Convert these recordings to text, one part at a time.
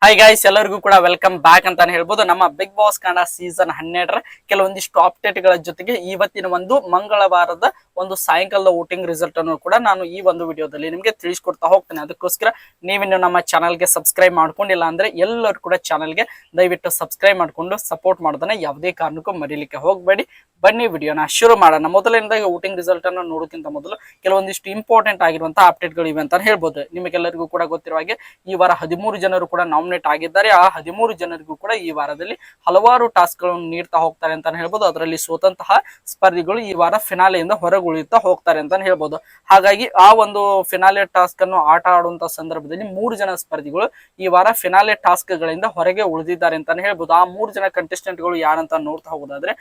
Hi guys, ಎಲ್ಲರಿಗೂ ಕೂಡ welcome back ಅಂತಾನೆ ಹೇಳ್ಬೋದು. ನಮ್ಮ ಬಿಗ್ ಬಾಸ್ ಕನ್ನಡ ಸೀಸನ್ 12 ಕೆಲವೊಂದಿಷ್ಟು ಅಪ್ಡೇಟ್ ಗಳ ಜೊತೆಗೆ ಇವತ್ತಿನ ಒಂದು ಮಂಗಳವಾರದ ಒಂದು ಸಾಯಂಕಾಲದ ವೋಟಿಂಗ್ ರಿಸಲ್ಟ್ ಅನ್ನು ಕೂಡ ನಾನು ಈ ಒಂದು ವಿಡಿಯೋದಲ್ಲಿ ನಿಮಗೆ ತಿಳಿಸ್ಕೊಡ್ತಾ ಹೋಗ್ತೇನೆ. ಅದಕ್ಕೋಸ್ಕರ ನೀವಿನ್ನು ನಮ್ಮ ಚಾನಲ್ಗೆ ಸಬ್ಸ್ಕ್ರೈಬ್ ಮಾಡ್ಕೊಂಡಿಲ್ಲ ಅಂದ್ರೆ ಎಲ್ಲರೂ ಕೂಡ ಚಾನಲ್ಗೆ ದಯವಿಟ್ಟು ಸಬ್ಸ್ಕ್ರೈಬ್ ಮಾಡ್ಕೊಂಡು ಸಪೋರ್ಟ್ ಮಾಡೋದನ್ನ ಯಾವುದೇ ಕಾರಣಕ್ಕೂ ಮರೀಲಿಕ್ಕೆ ಹೋಗಬೇಡಿ. ಬನ್ನಿ ವಿಡಿಯೋನ ಶುರು ಮಾಡೋಣ. ಮೊದಲನೇದಾಗಿ ವೋಟಿಂಗ್ ರಿಸಲ್ಟ್ ಅನ್ನು ನೋಡೋಕ್ಕಿಂತ ಮೊದಲು ಕೆಲವೊಂದಿಷ್ಟು ಇಂಪಾರ್ಟೆಂಟ್ ಆಗಿರುವಂತಹ ಅಪ್ಡೇಟ್ಗಳು ಇವೆ ಅಂತ ಹೇಳ್ಬೋದು. ನಿಮಗೆಲ್ಲರಿಗೂ ಕೂಡ ಗೊತ್ತಿರುವ ಹಾಗೆ ಈ ವಾರ 13 ಜನರು ಕೂಡ ನಾಮಿನೇಟ್ ಆಗಿದ್ದಾರೆ. ಆ 13 ಜನರಿಗೂ ಕೂಡ ಈ ವಾರದಲ್ಲಿ ಹಲವಾರು ಟಾಸ್ಕ್ ಗಳನ್ನು ನೀಡ್ತಾ ಹೋಗ್ತಾರೆ ಅಂತ ಹೇಳ್ಬೋದು. ಅದರಲ್ಲಿ ಸೋತಂತಹ ಸ್ಪರ್ಧಿಗಳು ಈ ವಾರ ಫಿನಾಲೆಯಿಂದ ಹೊರಗುಳಿತಾ ಹೋಗ್ತಾರೆ ಅಂತ ಹೇಳ್ಬೋದು. ಹಾಗಾಗಿ ಆ ಒಂದು ಫಿನಾಲೆ ಟಾಸ್ಕ್ ಅನ್ನು ಆಟ ಆಡುವಂತಹ ಸಂದರ್ಭದಲ್ಲಿ 3 ಜನ ಸ್ಪರ್ಧಿಗಳು ಈ ವಾರ ಫಿನಾಲೆ ಟಾಸ್ಕ್ ಗಳಿಂದ ಹೊರಗೆ ಉಳಿದಿದ್ದಾರೆ ಅಂತ ಹೇಳ್ಬೋದು. ಆ 3 ಜನ ಕಂಟೆಸ್ಟೆಂಟ್ ಗಳು ಯಾರಂತ ನೋಡ್ತಾ ಹೋಗೋದಾದ್ರೆ,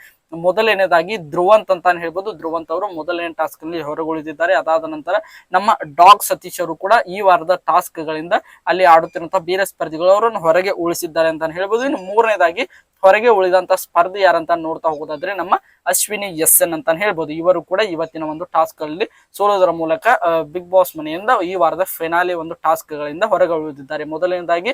ಮೊದಲನೇದಾಗಿ ಧ್ರುವಂತ್ ಅಂತ ಹೇಳ್ಬೋದು. ಧ್ರುವಂತ್ ಅವರು ಮೊದಲನೇ ಟಾಸ್ಕ್ ನಲ್ಲಿ ಹೊರಗುಳಿದಿದ್ದಾರೆ. ಅದಾದ ನಂತರ ನಮ್ಮ ಡಾಗ್ ಸತೀಶ್ ಅವರು ಕೂಡ ಈ ವಾರದ ಟಾಸ್ಕ್ ಗಳಿಂದ ಅಲ್ಲಿ ಆಡುತ್ತಿರುವಂತಹ ಬೇರೆ ಸ್ಪರ್ಧಿಗಳು ಅವರನ್ನು ಹೊರಗೆ ಉಳಿಸಿದ್ದಾರೆ ಅಂತ ಹೇಳ್ಬೋದು. ಇನ್ನು ಮೂರನೇದಾಗಿ ಹೊರಗೆ ಉಳಿದಂತ ಸ್ಪರ್ಧಿ ಯಾರಂತ ನೋಡ್ತಾ ಹೋಗೋದಾದ್ರೆ ನಮ್ಮ ಅಶ್ವಿನಿ ಎಸ್.ಎನ್ ಅಂತ ಹೇಳ್ಬೋದು. ಇವರು ಕೂಡ ಇವತ್ತಿನ ಒಂದು ಟಾಸ್ಕ್ ಅಲ್ಲಿ ಸೋಲೋದರ ಮೂಲಕ ಬಿಗ್ ಬಾಸ್ ಮನೆಯಿಂದ ಈ ವಾರದ ಫೈನಾಲಿ ಒಂದು ಟಾಸ್ಕ್ ಗಳಿಂದ ಹೊರಗೆ ಉಳಿದಿದ್ದಾರೆ. ಮೊದಲನೇದಾಗಿ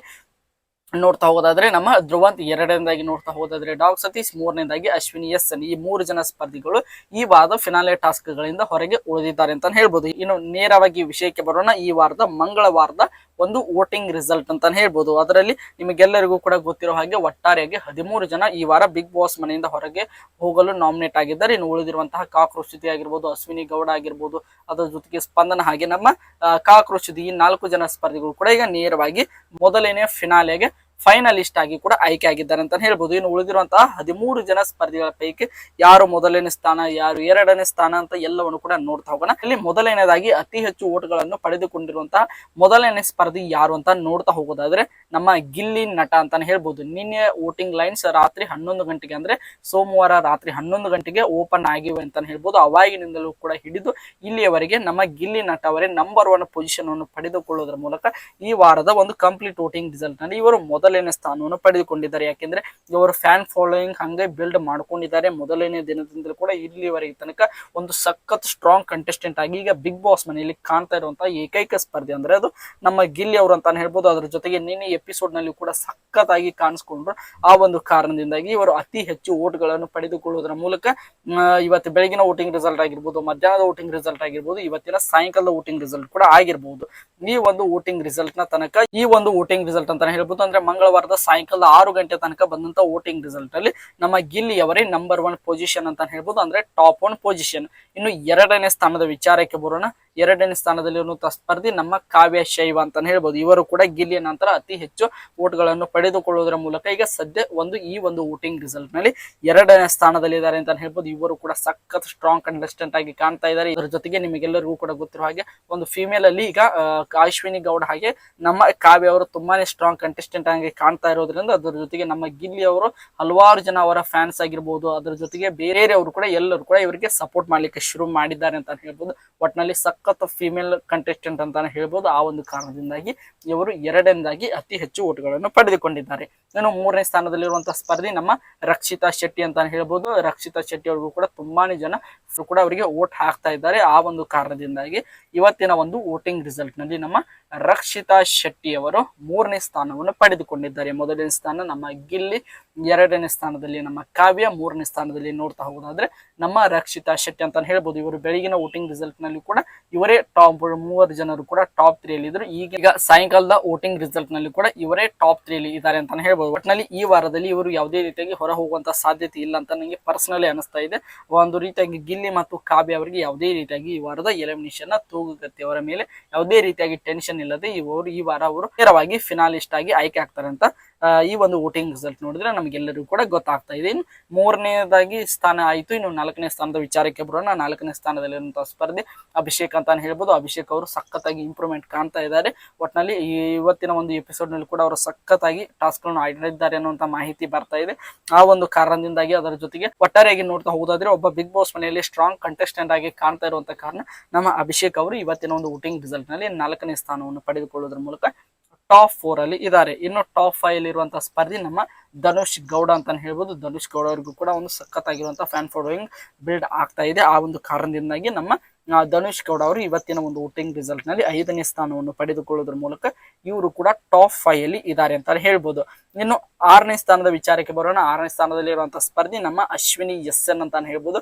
ನೋಡ್ತಾ ಹೋಗೋದಾದ್ರೆ ನಮ್ಮ ಧ್ರುವಂತ್, ಎರಡನೇದಾಗಿ ನೋಡ್ತಾ ಹೋಗೋದಾದ್ರೆ ಡಾಗ್ ಸತೀಶ್, ಮೂರನೇದಾಗಿ ಅಶ್ವಿನಿ ಎಸ್.ಎನ್. ಈ 3 ಜನ ಸ್ಪರ್ಧಿಗಳು ಈ ವಾರದ ಫಿನಾಲೆ ಟಾಸ್ಕ್ ಗಳಿಂದ ಹೊರಗೆ ಉಳಿದಿದ್ದಾರೆ ಅಂತ ಹೇಳ್ಬೋದು. ಇನ್ನು ನೇರವಾಗಿ ವಿಷಯಕ್ಕೆ ಬರೋಣ. ಈ ವಾರದ ಮಂಗಳವಾರದ ಒಂದು ವೋಟಿಂಗ್ ರಿಸಲ್ಟ್ ಅಂತ ಹೇಳ್ಬೋದು. ಅದರಲ್ಲಿ ನಿಮಗೆಲ್ಲರಿಗೂ ಕೂಡ ಗೊತ್ತಿರೋ ಹಾಗೆ ಒಟ್ಟಾರೆಯಾಗಿ 13 ಜನ ಈ ವಾರ ಬಿಗ್ ಬಾಸ್ ಮನೆಯಿಂದ ಹೊರಗೆ ಹೋಗಲು ನಾಮಿನೇಟ್ ಆಗಿದ್ದಾರೆ. ಇನ್ನು ಉಳಿದಿರುವಂತಹ ಕಾಕ್ರೋಚ್ ಆಗಿರ್ಬೋದು, ಅಶ್ವಿನಿ ಗೌಡ ಆಗಿರ್ಬೋದು, ಅದರ ಜೊತೆಗೆ ಸ್ಪಂದನ, ಹಾಗೆ ನಮ್ಮ ಕಾಕ್ರೋಚ್ ಈ 4 ಜನ ಸ್ಪರ್ಧಿಗಳು ಕೂಡ ಈಗ ನೇರವಾಗಿ ಮೊದಲನೇ ಫಿನಾಲೆಗೆ ಫೈನಲಿಸ್ಟ್ ಆಗಿ ಕೂಡ ಆಯ್ಕೆ ಆಗಿದ್ದಾರೆ ಅಂತ ಹೇಳ್ಬೋದು. ಇನ್ನು ಉಳಿದಿರುವಂತಹ 13 ಜನ ಸ್ಪರ್ಧಿಗಳ ಪೈಕಿ ಯಾರು ಮೊದಲನೇ ಸ್ಥಾನ, ಯಾರು ಎರಡನೇ ಸ್ಥಾನ ಅಂತ ಎಲ್ಲವನ್ನು ಕೂಡ ನೋಡ್ತಾ ಹೋಗೋಣ. ಇಲ್ಲಿ ಮೊದಲನೇದಾಗಿ ಅತಿ ಹೆಚ್ಚು ಓಟ್ಗಳನ್ನು ಪಡೆದುಕೊಂಡಿರುವಂತಹ ಮೊದಲನೇ ಸ್ಪರ್ಧಿ ಯಾರು ಅಂತ ನೋಡ್ತಾ ಹೋಗೋದಾದ್ರೆ ನಮ್ಮ ಗಿಲ್ಲಿ ನಟ ಅಂತಾನೆ ಹೇಳ್ಬೋದು. ನಿನ್ನೆ ವೋಟಿಂಗ್ ಲೈನ್ಸ್ ರಾತ್ರಿ 11 ಗಂಟೆಗೆ ಅಂದ್ರೆ ಸೋಮವಾರ ರಾತ್ರಿ 11 ಗಂಟೆಗೆ ಓಪನ್ ಆಗಿವೆ ಅಂತ ಹೇಳ್ಬೋದು. ಅವಾಗಿನಿಂದಲೂ ಕೂಡ ಹಿಡಿದು ಇಲ್ಲಿಯವರೆಗೆ ನಮ್ಮ ಗಿಲ್ಲಿ ನಟ ಅವರೇ ನಂಬರ್ 1 ಪೊಸಿಷನ್ ಅನ್ನು ಪಡೆದುಕೊಳ್ಳುವುದರ ಮೂಲಕ ಈ ವಾರದ ಒಂದು ಕಂಪ್ಲೀಟ್ ವೋಟಿಂಗ್ ರಿಸಲ್ಟ್ ನಲ್ಲಿ ಇವರು ಮೊದಲನೇ ಸ್ಥಾನವನ್ನು ಪಡೆದುಕೊಂಡಿದ್ದಾರೆ. ಯಾಕೆಂದ್ರೆ ಇವರು ಫ್ಯಾನ್ ಫಾಲೋಯಿಂಗ್ ಹಂಗೆ ಬಿಲ್ಡ್ ಮಾಡ್ಕೊಂಡಿದ್ದಾರೆ. ಮೊದಲನೇ ದಿನದಿಂದಲೂ ಕೂಡ ಇಲ್ಲಿವರೆಗೆ ತನಕ ಒಂದು ಸಖತ್ ಸ್ಟ್ರಾಂಗ್ ಕಂಟೆಸ್ಟೆಂಟ್ ಆಗಿ ಈಗ ಬಿಗ್ ಬಾಸ್ ಮನೆಯಲ್ಲಿ ಕಾಣ್ತಾ ಇರುವಂತಹ ಏಕೈಕ ಸ್ಪರ್ಧೆ ಅಂದ್ರೆ ಅದು ನಮ್ಮ ಗಿಲ್ಲಿ ಅವರು ಅಂತಾನೆ ಹೇಳ್ಬೋದು. ಅದರ ಜೊತೆಗೆ ನಿನ್ನೆ ಎಪಿಸೋಡ್ ನಲ್ಲಿ ಕೂಡ ಸಖತ್ ಆಗಿ ಕಾಣಿಸ್ಕೊಂಡ್ರು. ಆ ಒಂದು ಕಾರಣದಿಂದಾಗಿ ಇವರು ಅತಿ ಹೆಚ್ಚು ಓಟ್ಗಳನ್ನು ಪಡೆದುಕೊಳ್ಳುವುದರ ಮೂಲಕ ಇವತ್ತು ಬೆಳಗಿನ ವೋಟಿಂಗ್ ರಿಸಲ್ಟ್ ಆಗಿರ್ಬೋದು, ಮಧ್ಯಾಹ್ನದ ವೋಟಿಂಗ್ ರಿಸಲ್ಟ್ ಆಗಿರ್ಬೋದು, ಇವತ್ತಿನ ಸಾಯಂಕಾಲದ ವೋಟಿಂಗ್ ರಿಸಲ್ಟ್ ಕೂಡ ಆಗಿರ್ಬೋದು. ಈ ಒಂದು ವೋಟಿಂಗ್ ರಿಸಲ್ಟ್ ನ ತನಕ ಈ ಒಂದು ವೋಟಿಂಗ್ ರಿಸಲ್ಟ್ ಅಂತಾನೆ ಹೇಳ್ಬೋದು. ಅಂದ್ರೆ ಮಂಗಳವಾರದ ಸಾಯಂಕಾಲ 6 ಗಂಟೆ ತನಕ ಬಂದಂತ ವೋಟಿಂಗ್ ರಿಸಲ್ಟ್ ಅಲ್ಲಿ ನಮ್ಮ ಗಿಲ್ಲಿ ಅವರೇ ನಂಬರ್ 1 ಪೊಸಿಷನ್ ಅಂತ ಹೇಳ್ಬೋದು, ಅಂದ್ರೆ ಟಾಪ್ 1 ಪೊಸಿಷನ್. ಇನ್ನು ಎರಡನೇ ಸ್ಥಾನದ ವಿಚಾರಕ್ಕೆ ಬರೋಣ. ಎರಡನೇ ಸ್ಥಾನದಲ್ಲಿರುವಂತಹ ಸ್ಪರ್ಧಿ ನಮ್ಮ ಕಾವ್ಯ ಶೈವ ಅಂತಾನೆ ಹೇಳ್ಬೋದು. ಇವರು ಕೂಡ ಗಿಲ್ಲಿಯ ನಂತರ ಅತಿ ಹೆಚ್ಚು ವೋಟ್ಗಳನ್ನು ಪಡೆದುಕೊಳ್ಳುವುದರ ಮೂಲಕ ಈಗ ಸದ್ಯ ಈ ಒಂದು ವೋಟಿಂಗ್ ರಿಸಲ್ಟ್ ನಲ್ಲಿ ಎರಡನೇ ಸ್ಥಾನದಲ್ಲಿ ಇದ್ದಾರೆ ಅಂತ ಹೇಳ್ಬೋದು. ಇವರು ಕೂಡ ಸಖತ್ ಸ್ಟ್ರಾಂಗ್ ಕಂಟೆಸ್ಟೆಂಟ್ ಆಗಿ ಕಾಣ್ತಾ ಇದ್ದಾರೆ. ಇದರ ಜೊತೆಗೆ ನಿಮಗೆಲ್ಲರಿಗೂ ಕೂಡ ಗೊತ್ತಿರುವ ಹಾಗೆ ಒಂದು ಫಿಮೇಲ್ ಅಲ್ಲಿ ಈಗ ಅಶ್ವಿನಿ ಗೌಡ ಹಾಗೆ ನಮ್ಮ ಕಾವ್ಯ ಅವರು ತುಂಬಾನೇ ಸ್ಟ್ರಾಂಗ್ ಕಂಟೆಸ್ಟೆಂಟ್ ಆಗಿ ಕಾಣ್ತಾ ಇರೋದ್ರಿಂದ ಅದರ ಜೊತೆಗೆ ನಮ್ಮ ಗಿಲ್ಲಿ ಅವರು ಹಲವಾರು ಜನ ಅವರ ಫ್ಯಾನ್ಸ್ ಆಗಿರ್ಬೋದು, ಅದರ ಜೊತೆಗೆ ಬೇರೆಯವರು ಕೂಡ ಎಲ್ಲರೂ ಕೂಡ ಇವರಿಗೆ ಸಪೋರ್ಟ್ ಮಾಡ್ಲಿಕ್ಕೆ ಶುರು ಮಾಡಿದ್ದಾರೆ ಅಂತ ಹೇಳ್ಬೋದು. ಒಟ್ಟಿನಲ್ಲಿ ಸಖತ್ ಫಿಮೇಲ್ ಕಂಟೆಸ್ಟೆಂಟ್ ಅಂತಾನೆ ಹೇಳ್ಬೋದು. ಆ ಒಂದು ಕಾರಣದಿಂದಾಗಿ ಇವರು ಎರಡನೇದಾಗಿ ಅತಿ ಹೆಚ್ಚು ಓಟ್ಗಳನ್ನು ಪಡೆದುಕೊಂಡಿದ್ದಾರೆ. ಇನ್ನು ಮೂರನೇ ಸ್ಥಾನದಲ್ಲಿರುವಂತಹ ಸ್ಪರ್ಧಿ ನಮ್ಮ ರಕ್ಷಿತಾ ಶೆಟ್ಟಿ ಅಂತಾನೆ ಹೇಳ್ಬೋದು. ರಕ್ಷಿತಾ ಶೆಟ್ಟಿ ಅವ್ರಿಗೂ ಕೂಡ ತುಂಬಾನೇ ಜನ ಕೂಡ ಅವರಿಗೆ ವೋಟ್ ಹಾಕ್ತಾ ಇದ್ದಾರೆ. ಆ ಒಂದು ಕಾರಣದಿಂದಾಗಿ ಇವತ್ತಿನ ಒಂದು ವೋಟಿಂಗ್ ರಿಸಲ್ಟ್ ನಲ್ಲಿ ನಮ್ಮ ರಕ್ಷಿತಾ ಶೆಟ್ಟಿ ಅವರು 3ನೇ ಸ್ಥಾನವನ್ನು ಪಡೆದುಕೊಂಡಿದ್ದಾರೆ. ಮೊದಲನೇ ಸ್ಥಾನ ನಮ್ಮ ಗಿಲ್ಲಿ, ಎರಡನೇ ಸ್ಥಾನದಲ್ಲಿ ನಮ್ಮ ಕಾವ್ಯ, 3ನೇ ಸ್ಥಾನದಲ್ಲಿ ನೋಡ್ತಾ ಹೋಗೋದಾದ್ರೆ ನಮ್ಮ ರಕ್ಷಿತಾ ಶೆಟ್ಟಿ ಅಂತ ಹೇಳ್ಬೋದು. ಇವರು ಬೆಳಗಿನ ವೋಟಿಂಗ್ ರಿಸಲ್ಟ್ ನಲ್ಲಿ ಕೂಡ ಇವರೇ ಟಾಪ್ 3 ಜನರು ಕೂಡ ಟಾಪ್ 3 ಅಲ್ಲಿ ಇದ್ರು. ಈಗ ಸಾಯಂಕಾಲದ ವೋಟಿಂಗ್ ರಿಸಲ್ಟ್ ನಲ್ಲಿ ಕೂಡ ಇವರೇ ಟಾಪ್ 3 ಅಲ್ಲಿ ಇದ್ದಾರೆ ಅಂತಾನೆ ಹೇಳ್ಬೋದು. ಒಟ್ಟಿನಲ್ಲಿ ಈ ವಾರದಲ್ಲಿ ಇವರು ಯಾವುದೇ ರೀತಿಯಾಗಿ ಹೊರ ಹೋಗುವಂತ ಸಾಧ್ಯತೆ ಇಲ್ಲ ಅಂತ ನನಗೆ ಪರ್ಸನಲಿ ಅನಿಸ್ತಾ ಇದೆ. ಒಂದು ರೀತಿಯಾಗಿ ಗಿಲ್ಲಿ ಮತ್ತು ಕಾವ್ಯ ಅವರಿಗೆ ಯಾವುದೇ ರೀತಿಯಾಗಿ ಈ ವಾರದ ಎಲಿಮಿನೇಷನ್ ತೂಗುಗತ್ತೆ ಅವರ ಮೇಲೆ ಯಾವುದೇ ರೀತಿಯಾಗಿ ಟೆನ್ಷನ್ ಇಲ್ಲದೆ ಇವರು ಈ ವಾರ ಅವರು ನೇರವಾಗಿ ಫಿನಾಲಿಸ್ಟ್ ಆಗಿ ಆಯ್ಕೆ ಆಗ್ತಾರೆ ಅಂತ ಈ ಒಂದು ವೋಟಿಂಗ್ ರಿಸಲ್ಟ್ ನೋಡಿದ್ರೆ ನಮಗೆಲ್ಲರಿಗೂ ಕೂಡ ಗೊತ್ತಾಗ್ತಾ ಇದೆ. ಇನ್ನು ಮೂರನೇದಾಗಿ ಸ್ಥಾನ ಆಯ್ತು. ಇನ್ನು 4ನೇ ಸ್ಥಾನದ ವಿಚಾರಕ್ಕೆ ಬರೋಣ. 4ನೇ ಸ್ಥಾನದಲ್ಲಿರುವಂತಹ ಸ್ಪರ್ಧೆ ಅಭಿಷೇಕ್ ಅಂತಾನೆ ಹೇಳ್ಬೋದು. ಅಭಿಷೇಕ್ ಅವರು ಸಖತ್ತಾಗಿ ಇಂಪ್ರೂವ್ಮೆಂಟ್ ಕಾಣ್ತಾ ಇದ್ದಾರೆ. ಒಟ್ಟಿನಲ್ಲಿ ಇವತ್ತಿನ ಒಂದು ಎಪಿಸೋಡ್ ನಲ್ಲಿ ಕೂಡ ಅವರು ಸಖತ್ತಾಗಿ ಟಾಸ್ಕ್ ಗಳನ್ನು ಆಡಿದ್ದಾರೆ ಅನ್ನುವಂತ ಮಾಹಿತಿ ಬರ್ತಾ ಇದೆ. ಆ ಒಂದು ಕಾರಣದಿಂದಾಗಿ ಅದರ ಜೊತೆಗೆ ಒಟ್ಟಾರೆಯಾಗಿ ನೋಡ್ತಾ ಹೋಗೋದಾದ್ರೆ ಒಬ್ಬ ಬಿಗ್ ಬಾಸ್ ಮನೆಯಲ್ಲಿ ಸ್ಟ್ರಾಂಗ್ ಕಂಟೆಸ್ಟೆಂಟ್ ಆಗಿ ಕಾಣ್ತಾ ಇರುವಂತ ಕಾರಣ ನಮ್ಮ ಅಭಿಷೇಕ್ ಅವರು ಇವತ್ತಿನ ಒಂದು ವೋಟಿಂಗ್ ರಿಸಲ್ಟ್ ನಲ್ಲಿ 4ನೇ ಸ್ಥಾನವನ್ನು ಪಡೆದುಕೊಳ್ಳುವುದರ ಮೂಲಕ ಟಾಪ್ 4 ಅಲ್ಲಿ ಇದ್ದಾರೆ. ಇನ್ನು ಟಾಪ್ 5 ಅಲ್ಲಿ ಇರುವಂತಹ ಸ್ಪರ್ಧಿ ನಮ್ಮ ಧನುಷ್ ಗೌಡ ಅಂತಾನೆ ಹೇಳ್ಬೋದು. ಧನುಷ್ ಗೌಡ ಅವರಿಗೂ ಕೂಡ ಒಂದು ಸಖತ್ತಾಗಿರುವಂತಹ ಫ್ಯಾನ್ ಫಾಲೋಯಿಂಗ್ ಬಿಲ್ಡ್ ಆಗ್ತಾ ಇದೆ. ಆ ಒಂದು ಕಾರಣದಿಂದಾಗಿ ನಮ್ಮ ಧನುಷ್ ಗೌಡ ಅವರು ಇವತ್ತಿನ ಒಂದು ವೋಟಿಂಗ್ ರಿಸಲ್ಟ್ ನಲ್ಲಿ 5ನೇ ಸ್ಥಾನವನ್ನು ಪಡೆದುಕೊಳ್ಳುವುದರ ಮೂಲಕ ಇವರು ಕೂಡ ಟಾಪ್ 5 ಅಲ್ಲಿ ಇದ್ದಾರೆ ಅಂತ ಹೇಳ್ಬೋದು. ಇನ್ನು 6ನೇ ಸ್ಥಾನದ ವಿಚಾರಕ್ಕೆ ಬರೋಣ. 6ನೇ ಸ್ಥಾನದಲ್ಲಿ ಇರುವಂತಹ ಸ್ಪರ್ಧಿ ನಮ್ಮ ಅಶ್ವಿನಿ ಎಸ್.ಎನ್ ಅಂತ ಹೇಳ್ಬೋದು.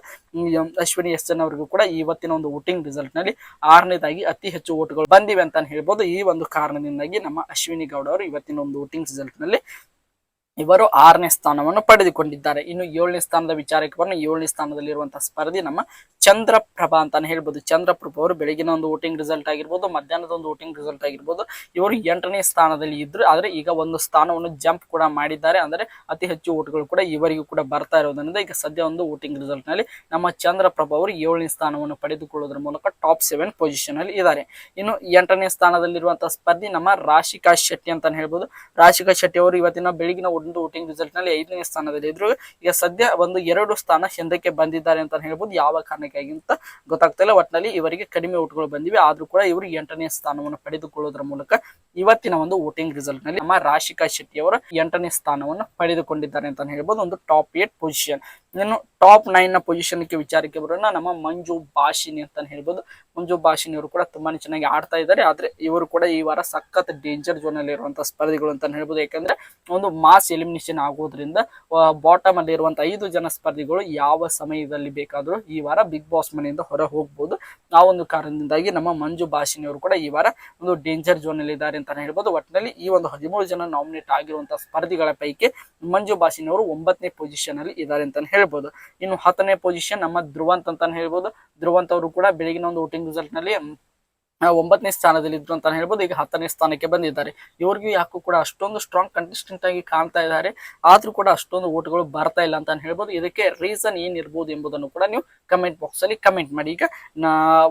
ಅಶ್ವಿನಿ ಎಸ್.ಎನ್ ಅವರಿಗೂ ಕೂಡ ಇವತ್ತಿನ ಒಂದು ವೋಟಿಂಗ್ ರಿಸಲ್ಟ್ ನಲ್ಲಿ 6ನೇದಾಗಿ ಅತಿ ಹೆಚ್ಚು ವೋಟ್ಗಳು ಬಂದಿವೆ ಅಂತ ಹೇಳ್ಬೋದು. ಈ ಒಂದು ಕಾರಣದಿಂದಾಗಿ ನಮ್ಮ ಅಶ್ವಿನಿ ಗೌಡ ಅವರು ಇವತ್ತಿನ ಒಂದು ವೋಟಿಂಗ್ ರಿಸಲ್ಟ್ ನಲ್ಲಿ ಇವರು 6ನೇ ಸ್ಥಾನವನ್ನು ಪಡೆದುಕೊಂಡಿದ್ದಾರೆ. ಇನ್ನು 7ನೇ ಸ್ಥಾನದ ವಿಚಾರಕ್ಕೆ ಬರೋಣ. 7ನೇ ಸ್ಥಾನದಲ್ಲಿರುವಂತಹ ಸ್ಪರ್ಧಿ ನಮ್ಮ ಚಂದ್ರಪ್ರಭಾ ಅಂತಾನೆ ಹೇಳ್ಬೋದು. ಚಂದ್ರಪ್ರಭಾ ಅವರು ಬೆಳಗಿನ ಒಂದು ವೋಟಿಂಗ್ ರಿಸಲ್ಟ್ ಆಗಿರ್ಬೋದು, ಮಧ್ಯಾಹ್ನದ ಒಂದು ವೋಟಿಂಗ್ ರಿಸಲ್ಟ್ ಆಗಿರ್ಬೋದು, ಇವರು 8ನೇ ಸ್ಥಾನದಲ್ಲಿ ಇದ್ರು. ಆದ್ರೆ ಈಗ ಒಂದು ಸ್ಥಾನವನ್ನು ಜಂಪ್ ಕೂಡ ಮಾಡಿದ್ದಾರೆ. ಅಂದ್ರೆ ಅತಿ ಹೆಚ್ಚು ವೋಟ್ಗಳು ಕೂಡ ಇವರಿಗೂ ಕೂಡ ಬರ್ತಾ ಇರೋದ್ರಿಂದ ಈಗ ಸದ್ಯ ಒಂದು ವೋಟಿಂಗ್ ರಿಸಲ್ಟ್ ನಲ್ಲಿ ನಮ್ಮ ಚಂದ್ರಪ್ರಭಾ ಅವರು 7ನೇ ಸ್ಥಾನವನ್ನು ಪಡೆದುಕೊಳ್ಳುವುದರ ಮೂಲಕ ಟಾಪ್ 7 ಪೊಸಿಷನ್ ಅಲ್ಲಿ ಇದ್ದಾರೆ. ಇನ್ನು 8ನೇ ಸ್ಥಾನದಲ್ಲಿರುವಂತಹ ಸ್ಪರ್ಧಿ ನಮ್ಮ ರಾಶಿಕಾ ಶೆಟ್ಟಿ ಅಂತಾನೆ ಹೇಳ್ಬೋದು. ರಾಶಿಕಾ ಶೆಟ್ಟಿ ಅವರು ಇವತ್ತಿನ ಬೆಳಗಿನ ಒಂದು ವೋಟಿಂಗ್ ರಿಸಲ್ಟ್ ನಲ್ಲಿ 5ನೇ ಸ್ಥಾನದಲ್ಲಿ ಇದ್ರು. ಈಗ ಸದ್ಯ ಒಂದು 2 ಸ್ಥಾನ ಹಿಂದಕ್ಕೆ ಬಂದಿದ್ದಾರೆ ಅಂತ ಹೇಳ್ಬೋದು. ಯಾವ ಕಾರಣಕ್ಕಾಗಿ ಅಂತ ಗೊತ್ತಾಗ್ತಾ ಇಲ್ಲ. ಒಟ್ಟಿನಲ್ಲಿ ಇವರಿಗೆ ಕಡಿಮೆ ವೋಟ್ಗಳು ಬಂದಿವೆ. ಆದ್ರೂ ಕೂಡ ಇವರು 8ನೇ ಸ್ಥಾನವನ್ನು ಪಡೆದುಕೊಳ್ಳುವುದರ ಮೂಲಕ ಇವತ್ತಿನ ಒಂದು ವೋಟಿಂಗ್ ರಿಸಲ್ಟ್ ನಲ್ಲಿ ನಮ್ಮ ರಾಶಿಕಾ ಶೆಟ್ಟಿ ಅವರು 8ನೇ ಸ್ಥಾನವನ್ನು ಪಡೆದುಕೊಂಡಿದ್ದಾರೆ ಅಂತ ಹೇಳ್ಬೋದು. ಒಂದು ಟಾಪ್ 8 ಪೊಸಿಷನ್. ಇನ್ನು ಟಾಪ್ 9 ನ ಪೊಸಿಷನ್ ವಿಚಾರಕ್ಕೆ ಬರೋಣ. ನಮ್ಮ ಮಂಜು ಭಾಷಿನಿ ಅಂತ ಹೇಳ್ಬೋದು. ಮಂಜು ಭಾಷಿನಿ ಅವರು ಕೂಡ ತುಂಬಾನೇ ಚೆನ್ನಾಗಿ ಆಡ್ತಾ ಇದ್ದಾರೆ. ಆದ್ರೆ ಇವರು ಕೂಡ ಈ ವಾರ ಸಖತ್ ಡೇಂಜರ್ ಝೋನ್ ಅಲ್ಲಿ ಇರುವಂತಹ ಸ್ಪರ್ಧಿಗಳು ಅಂತ ಹೇಳ್ಬೋದು. ಯಾಕಂದ್ರೆ ಒಂದು ಮಾಸ್ ಎಲಿಮಿನೇಷನ್ ಆಗೋದ್ರಿಂದ ಬಾಟಮ್ ಅಲ್ಲಿ ಇರುವಂತಹ 5 ಜನ ಸ್ಪರ್ಧಿಗಳು ಯಾವ ಸಮಯದಲ್ಲಿ ಬೇಕಾದ್ರೂ ಈ ವಾರ ಬಿಗ್ ಬಾಸ್ ಮನೆಯಿಂದ ಹೊರ ಹೋಗ್ಬೋದು. ಆ ಒಂದು ಕಾರಣದಿಂದಾಗಿ ನಮ್ಮ ಮಂಜು ಭಾಷಿನಿ ಅವರು ಕೂಡ ಈ ವಾರ ಒಂದು ಡೇಂಜರ್ ಝೋನ್ ಅಲ್ಲಿ ಇದ್ದಾರೆ ಅಂತ ಹೇಳ್ಬೋದು. ಒಟ್ಟಿನಲ್ಲಿ ಈ ಒಂದು 13 ಜನ ನಾಮಿನೇಟ್ ಆಗಿರುವಂತಹ ಸ್ಪರ್ಧಿಗಳ ಪೈಕಿ ಮಂಜು ಭಾಷಿನಿ ಅವರು 9ನೇ ಪೊಸಿಷನ್ ಅಲ್ಲಿ ಇದ್ದಾರೆ ಅಂತ ಹೇಳ್ಬೋದು. ಇನ್ನು 10ನೇ ಪೊಸಿಷನ್ ನಮ್ಮ ಧ್ರುವಂತ್ ಅಂತಾನೆ ಹೇಳ್ಬೋದು. ಧ್ರುವಂತ್ ಅವರು ಕೂಡ ಬೆಳಗಿನ ಒಂದು ವೋಟಿಂಗ್ ರಿಸಲ್ಟ್ ನಲ್ಲಿ 9ನೇ ಸ್ಥಾನದಲ್ಲಿ ಇದ್ರು ಅಂತ ಹೇಳ್ಬೋದು. ಈಗ 10ನೇ ಸ್ಥಾನಕ್ಕೆ ಬಂದಿದ್ದಾರೆ. ಇವ್ರಿಗೂ ಯಾಕೂ ಕೂಡ ಅಷ್ಟೊಂದು ಸ್ಟ್ರಾಂಗ್ ಕಂಟೆಸ್ಟೆಂಟ್ ಆಗಿ ಕಾಣ್ತಾ ಇದ್ದಾರೆ. ಆದ್ರೂ ಕೂಡ ಅಷ್ಟೊಂದು ವೋಟ್ಗಳು ಬರ್ತಾ ಇಲ್ಲ ಅಂತ ಹೇಳ್ಬೋದು. ಇದಕ್ಕೆ ರೀಸನ್ ಏನಿರ್ಬೋದು ಎಂಬುದನ್ನು ಕೂಡ ನೀವು ಕಮೆಂಟ್ ಬಾಕ್ಸ್ ಅಲ್ಲಿ ಕಮೆಂಟ್ ಮಾಡಿ. ಈಗ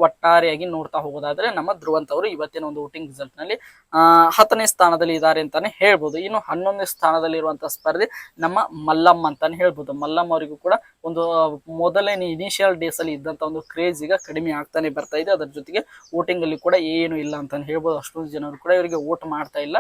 ಒಟ್ಟಾರೆಯಾಗಿ ನೋಡ್ತಾ ಹೋಗೋದಾದ್ರೆ ನಮ್ಮ ಧ್ರುವಂತ್ ಅವರು ಇವತ್ತಿನ ಒಂದು ವೋಟಿಂಗ್ ರಿಸಲ್ಟ್ ನಲ್ಲಿ 10ನೇ ಸ್ಥಾನದಲ್ಲಿ ಇದ್ದಾರೆ ಅಂತಾನೆ ಹೇಳ್ಬೋದು. ಇನ್ನು 11ನೇ ಸ್ಥಾನದಲ್ಲಿ ಇರುವಂತಹ ಸ್ಪರ್ಧೆ ನಮ್ಮ ಮಲ್ಲಮ್ಮ ಅಂತಾನೆ ಹೇಳ್ಬೋದು. ಮಲ್ಲಮ್ಮ ಅವರಿಗೂ ಕೂಡ ಒಂದು ಮೊದಲನೇ ಇನಿಷಿಯಲ್ ಡೇಸ್ ಅಲ್ಲಿ ಇದ್ದಂತ ಒಂದು ಕ್ರೇಜ್ ಈಗ ಕಡಿಮೆ ಆಗ್ತಾನೆ ಬರ್ತಾ ಇದೆ. ಅದರ ಜೊತೆಗೆ ವೋಟಿಂಗ್ ಅಲ್ಲಿ ಕೂಡ ಏನು ಇಲ್ಲ ಅಂತ ಹೇಳ್ಬೋದು. ಅಷ್ಟೊಂದು ಜನರು ಕೂಡ ಇವರಿಗೆ ವೋಟ್ ಮಾಡ್ತಾ ಇಲ್ಲ.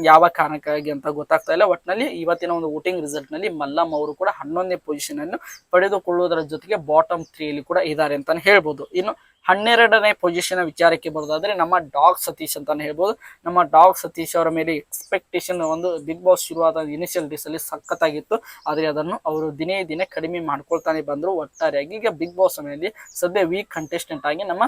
ಯಾವ ಕಾರಣಕ್ಕಾಗಿ ಅಂತ ಗೊತ್ತಾಗ್ತಾ ಇಲ್ಲ. ಒಟ್ಟಿನಲ್ಲಿ ಇವತ್ತಿನ ಒಂದು ವೋಟಿಂಗ್ ರಿಸಲ್ಟ್ ನಲ್ಲಿ ಮಲ್ಲಮ್ಮ ಅವರು ಕೂಡ 11ನೇ ಪೊಸಿಷನ್ ಅನ್ನು ಪಡೆದುಕೊಳ್ಳುವುದರ ಜೊತೆಗೆ ಬಾಟಮ್ 3 ಅಲ್ಲಿ ಕೂಡ ಇದ್ದಾರೆ ಅಂತಾನೆ ಹೇಳ್ಬೋದು. ಇನ್ನು 12ನೇ ಪೊಸಿಷನ್ ವಿಚಾರಕ್ಕೆ ಬರೋದಾದ್ರೆ ನಮ್ಮ ಡಾಗ್ ಸತೀಶ್ ಅಂತಾನೆ ಹೇಳ್ಬೋದು. ನಮ್ಮ ಡಾಗ್ ಸತೀಶ್ ಅವರ ಮೇಲೆ ಎಕ್ಸ್ಪೆಕ್ಟೇಷನ್ ಒಂದು ಬಿಗ್ ಬಾಸ್ ಶುರುವಾದ ಇನಿಷಿಯಲ್ ಡೇಸ್ ಅಲ್ಲಿ ಸಖತ್ತಾಗಿತ್ತು. ಆದ್ರೆ ಅದನ್ನು ಅವರು ದಿನೇ ದಿನೇ ಕಡಿಮೆ ಮಾಡ್ಕೊಳ್ತಾನೆ ಬಂದ್ರು. ಒಟ್ಟಾರೆಯಾಗಿ ಈಗ ಬಿಗ್ ಬಾಸ್ ಮನೆಯಲ್ಲಿ ಸದ್ಯ ವೀಕ್ ಕಂಟೆಸ್ಟೆಂಟ್ ಆಗಿ ನಮ್ಮ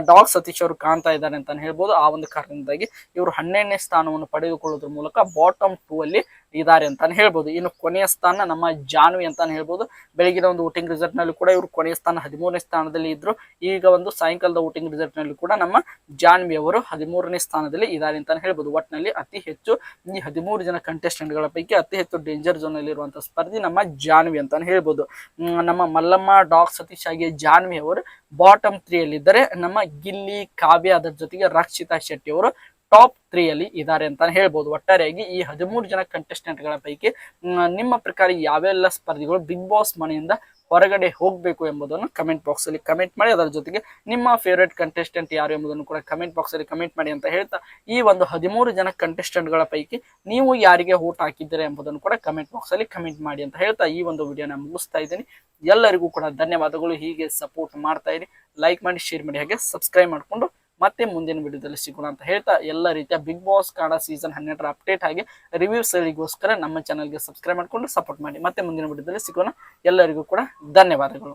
ಡಾಗ್ ಸತೀಶ್ ಅವರು ಕಾಣ್ತಾ ಇದ್ದಾರೆ ಅಂತಾನೆ ಹೇಳ್ಬೋದು. ಆ ಒಂದು ಕಾರಣದಿಂದಾಗಿ ಇವರು 12ನೇ ಸ್ಥಾನವನ್ನು ಪಡೆದುಕೊಳ್ಳುವುದರ ಮೂಲಕ ಬಾಟಮ್ 2 ಅಲ್ಲಿ ಇದ್ದಾರೆ ಅಂತಾನೆ ಹೇಳ್ಬೋದು. ಇನ್ನು ಕೊನೆಯ ಸ್ಥಾನ ನಮ್ಮ ಜಾನ್ವಿ ಅಂತಾನೆ ಹೇಳ್ಬೋದು. ಬೆಳಗಿನ ಒಂದು ವೋಟಿಂಗ್ ರಿಸಲ್ಟ್ ನಲ್ಲಿ ಕೂಡ ಇವರು ಕೊನೆಯ ಸ್ಥಾನ 13ನೇ ಸ್ಥಾನದಲ್ಲಿ ಇದ್ರು. ಈಗ ಒಂದು ಸಾಯಂಕಾಲದ ವೋಟಿಂಗ್ ರಿಸಲ್ಟ್ ನಲ್ಲಿ ಕೂಡ ನಮ್ಮ ಜಾನ್ವಿ ಅವರು 13ನೇ ಸ್ಥಾನದಲ್ಲಿ ಇದ್ದಾರೆ ಅಂತಾನೆ ಹೇಳ್ಬೋದು. ಒಟ್ಟಿನಲ್ಲಿ ಅತಿ ಹೆಚ್ಚು ಈ 13 ಜನ ಕಂಟೆಸ್ಟೆಂಟ್ ಗಳ ಪೈಕಿ ಅತಿ ಹೆಚ್ಚು ಡೇಂಜರ್ ಝೋನ್ ಅಲ್ಲಿ ಇರುವಂತಹ ಸ್ಪರ್ಧಿ ನಮ್ಮ ಜಾನ್ವಿ ಅಂತಾನೆ ಹೇಳ್ಬೋದು. ನಮ್ಮ ಮಲ್ಲಮ್ಮ, ಡಾಗ್ ಸತೀಶ್ ಹಾಗೆ ಜಾನ್ವಿ ಅವರು ಬಾಟಮ್ 3 ಅಲ್ಲಿ ಇದ್ದಾರೆ. ನಮ್ಮ ಗಿಲ್ಲಿ, ಕಾವ್ಯ, ಅದರ ಜೊತೆಗೆ ರಕ್ಷಿತಾ ಶೆಟ್ಟಿ ಅವರು ಟಾಪ್ 3 ಅಲ್ಲಿ ಇದ್ದಾರೆ ಅಂತಾನೆ ಹೇಳ್ಬೋದು. ಒಟ್ಟಾರೆಯಾಗಿ ಈ 13 ಜನ ಕಂಟೆಸ್ಟೆಂಟ್ ಗಳ ಪೈಕಿ ನಿಮ್ಮ ಪ್ರಕಾರ ಯಾವೆಲ್ಲ ಸ್ಪರ್ಧಿಗಳು ಬಿಗ್ ಬಾಸ್ ಮನೆಯಿಂದ ಹೊರಗಡೆ ಹೋಗ್ಬೇಕು ಎಂಬುದನ್ನು ಕಮೆಂಟ್ ಬಾಕ್ಸ್ ಅಲ್ಲಿ ಕಮೆಂಟ್ ಮಾಡಿ. ಅದರ ಜೊತೆಗೆ ನಿಮ್ಮ ಫೇವರೇಟ್ ಕಂಟೆಸ್ಟೆಂಟ್ ಯಾರು ಎಂಬುದನ್ನು ಕೂಡ ಕಮೆಂಟ್ ಬಾಕ್ಸ್ ಅಲ್ಲಿ ಕಮೆಂಟ್ ಮಾಡಿ ಅಂತ ಹೇಳ್ತಾ, ಈ ಒಂದು 13 ಜನ ಕಂಟೆಸ್ಟೆಂಟ್ ಗಳ ಪೈಕಿ ನೀವು ಯಾರಿಗೆ ವೋಟ್ ಹಾಕಿದ್ದೀರಾ ಎಂಬುದನ್ನು ಕೂಡ ಕಮೆಂಟ್ ಬಾಕ್ಸ್ ಅಲ್ಲಿ ಕಮೆಂಟ್ ಮಾಡಿ ಅಂತ ಹೇಳ್ತಾ ಈ ಒಂದು ವಿಡಿಯೋನ ಮುಗಿಸ್ತಾ ಇದ್ದೀನಿ. ಎಲ್ಲರಿಗೂ ಕೂಡ ಧನ್ಯವಾದಗಳು. ಹೀಗೆ ಸಪೋರ್ಟ್ ಮಾಡ್ತಾ ಇರಿ, ಲೈಕ್ ಮಾಡಿ, ಶೇರ್ ಮಾಡಿ, ಹಾಗೆ ಸಬ್ಸ್ಕ್ರೈಬ್ ಮಾಡಿಕೊಂಡು ಮತ್ತೆ ಮುಂದಿನ ವಿಡಿಯೋದಲ್ಲಿ ಸಿಗೋಣ ಅಂತ ಹೇಳ್ತಾ, ಎಲ್ಲ ರೀತಿಯ ಬಿಗ್ ಬಾಸ್ ಕನ್ನಡ ಸೀಸನ್ 12ರ ಅಪ್ಡೇಟ್ ಹಾಗೆ ರಿವ್ಯೂಸ್ ಗಳಿಗೋಸ್ಕರ ನಮ್ಮ ಚಾನಲ್ಗೆ ಸಬ್ಸ್ಕ್ರೈಬ್ ಮಾಡಿಕೊಂಡು ಸಪೋರ್ಟ್ ಮಾಡಿ. ಮತ್ತೆ ಮುಂದಿನ ವಿಡಿಯೋದಲ್ಲಿ ಸಿಗೋಣ. ಎಲ್ಲರಿಗೂ ಕೂಡ ಧನ್ಯವಾದಗಳು.